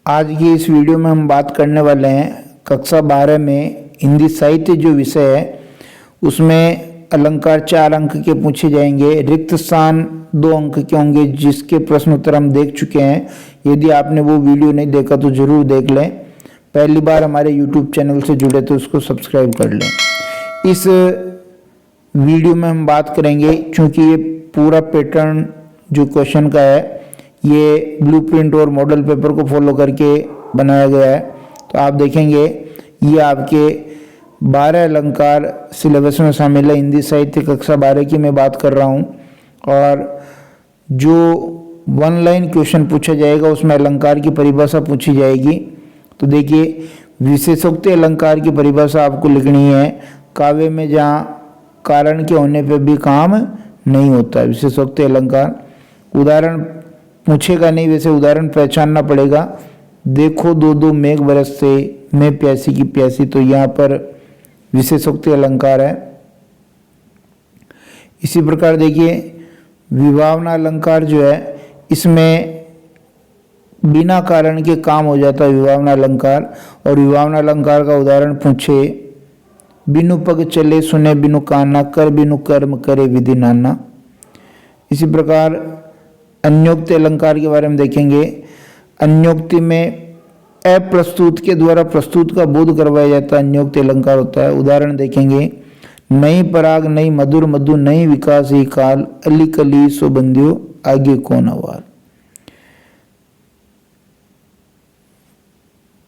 आज की इस वीडियो में हम बात करने वाले हैं कक्षा 12 में हिंदी साहित्य जो विषय है उसमें अलंकार 4 अंक के पूछे जाएंगे। रिक्त स्थान 2 अंक के होंगे जिसके प्रश्न उत्तर हम देख चुके हैं। यदि आपने वो वीडियो नहीं देखा तो ज़रूर देख लें। पहली बार हमारे यूट्यूब चैनल से जुड़े तो उसको सब्सक्राइब कर लें। इस वीडियो में हम बात करेंगे क्योंकि ये पूरा पैटर्न जो क्वेश्चन का है ये ब्लूप्रिंट और मॉडल पेपर को फॉलो करके बनाया गया है। तो आप देखेंगे ये आपके 12 अलंकार सिलेबस में शामिल है। हिंदी साहित्य कक्षा 12 की मैं बात कर रहा हूँ और जो 1 लाइन क्वेश्चन पूछा जाएगा उसमें अलंकार की परिभाषा पूछी जाएगी। तो देखिए विशेषोक्ति अलंकार की परिभाषा आपको लिखनी है। काव्य में जहाँ कारण के होने पे भी काम नहीं होता है विशेषोक्ति अलंकार। उदाहरण पूछेगा नहीं, वैसे उदाहरण पहचानना पड़ेगा। देखो दो दो मेघ बरसते मैं प्यासी की प्यासी, तो यहाँ पर विशेषोक्ति अलंकार है। इसी प्रकार देखिए विभावना अलंकार जो है इसमें बिना कारण के काम हो जाता है विभावना अलंकार। और विभावना अलंकार का उदाहरण पूछे बिनु पग चले सुने बिनु काना कर बिनु कर्म करे विधि नाना। इसी प्रकार अन्योक्ति अलंकार के बारे में देखेंगे। अन्योक्ति में अप्रस्तुत के द्वारा प्रस्तुत का बोध करवाया जाता है अन्योक्ति अलंकार होता है। उदाहरण देखेंगे नई पराग नई मधुर मधु नई विकास ही काल अली कली सो बंदियो आगे कौन अवाल।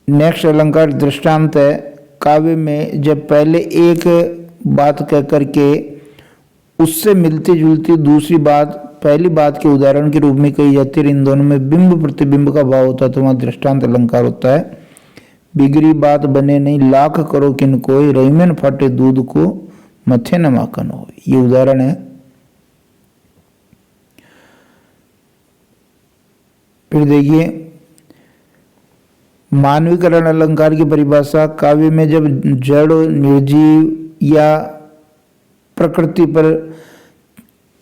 नेक्स्ट अलंकार दृष्टांत है। काव्य में जब पहले एक बात कह करके उससे मिलती जुलती दूसरी बात पहली बात के उदाहरण के रूप में कही जाती है, इन दोनों में बिंब प्रतिबिंब का भाव होता है तो वहाँ दृष्टांत अलंकार होता है। बिगड़ी बात बने नहीं लाख करो किन कोई रहीमन फाटे दूध को मथे न माखन हो, ये उदाहरण है। फिर देखिए मानवीकरण अलंकार की परिभाषा। काव्य में जब जड़ निर्जीव या प्रकृति पर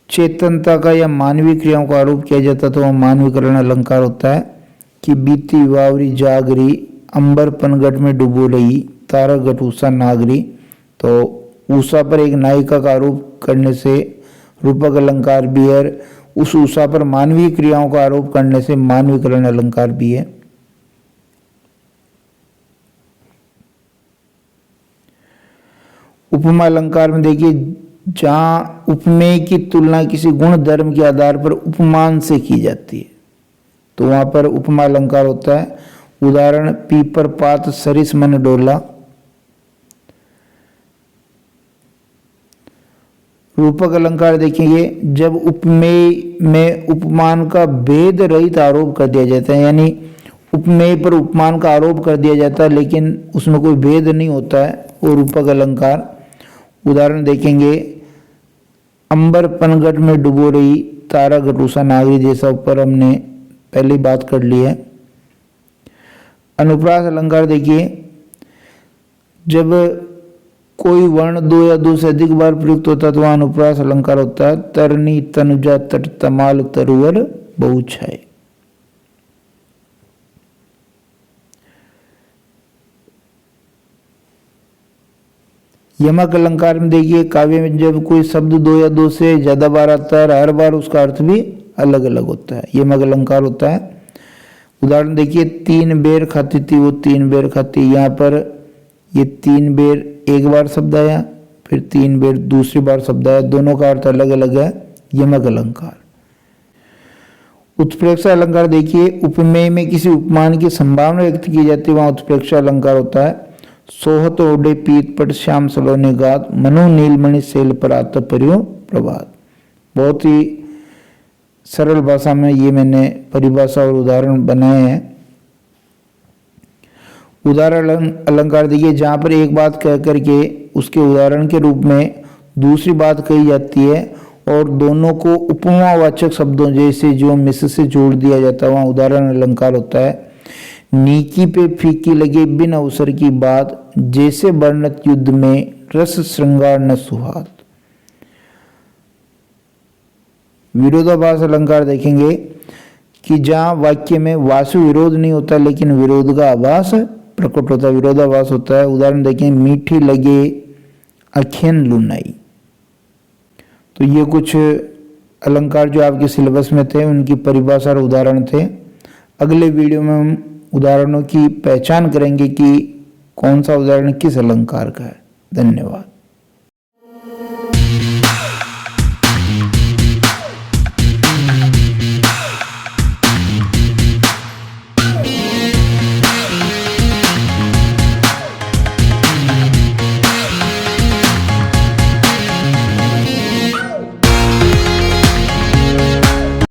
चेतनता का या मानवीय क्रियाओं का आरोप किया जाता तो वह मानवीकरण अलंकार होता है। कि बीती वावरी जागरी अंबर पनगट में डुबो रही तारा गट उषा नागरी, तो उषा पर एक नायिका का आरोप करने से रूपक अलंकार भी है। उस उषा पर मानवीय क्रियाओं का आरोप करने से मानवीकरण अलंकार भी है। उपमा अलंकार में देखिए जहाँ उपमेय की तुलना किसी गुण धर्म के आधार पर उपमान से की जाती है तो वहां पर उपमा अलंकार होता है। उदाहरण पीपर पात सरिस मन डोला। रूपक अलंकार देखेंगे जब उपमेय में उपमान का भेद रहित आरोप कर दिया जाता है, यानी उपमेय पर उपमान का आरोप कर दिया जाता है लेकिन उसमें कोई भेद नहीं होता है, वो रूपक अलंकार। उदाहरण देखेंगे अंबर पनगट में डुबो रही तारा गटूसा नागरी, जैसा ऊपर हमने पहले बात कर ली है। अनुप्रास अलंकार देखिए जब कोई वर्ण 2 या 2 से अधिक बार प्रयुक्त होता है तो वह अनुप्रास अलंकार होता है। तरनी तनुजा तट तमाल तरुवर बहुछाए। यमक अलंकार में देखिए काव्य में जब कोई शब्द 2 या 2 से ज्यादा बार आता है हर बार उसका अर्थ भी अलग अलग होता है, यमक अलंकार होता है। उदाहरण देखिए 3 बेर खाती थी वो 3 बेर खाती, यहाँ पर ये 3 बेर एक बार शब्द आया फिर 3 बेर दूसरी बार शब्द आया, दोनों का अर्थ अलग अलग है, यमक अलंकार। उत्प्रेक्षा अलंकार देखिए उपमेय में किसी उपमान की संभावना व्यक्त की जाती है वहां उत्प्रेक्षा अलंकार होता है। सोहत ओडे पीत पट श्याम सलोने गात मनो नीलमणि सेल पर आत परियो प्रभात। बहुत ही सरल भाषा में ये मैंने परिभाषा और उदाहरण बनाए हैं। उदाहरण अलंकार देखिए जहाँ पर एक बात कह करके उसके उदाहरण के रूप में दूसरी बात कही जाती है और दोनों को उपमावाचक शब्दों जैसे जो मिश्र से जोड़ दिया जाता है वहाँ उदाहरण अलंकार होता है। नीकी पे फीकी लगे बिन अवसर की बात जैसे वर्णत युद्ध में रस श्रृंगार न सुहात। विरोधाभास अलंकार देखेंगे कि जहाँ वाक्य में वासु विरोध नहीं होता लेकिन विरोध का आभास प्रकट होता है, विरोधाभास होता है। उदाहरण देखें, मीठी लगे अखियन लुनाई। तो ये कुछ अलंकार जो आपके सिलेबस में थे उनकी परिभाषा और उदाहरण थे। अगले वीडियो में हम उदाहरणों की पहचान करेंगे कि कौन सा उदाहरण किस अलंकार का है। धन्यवाद।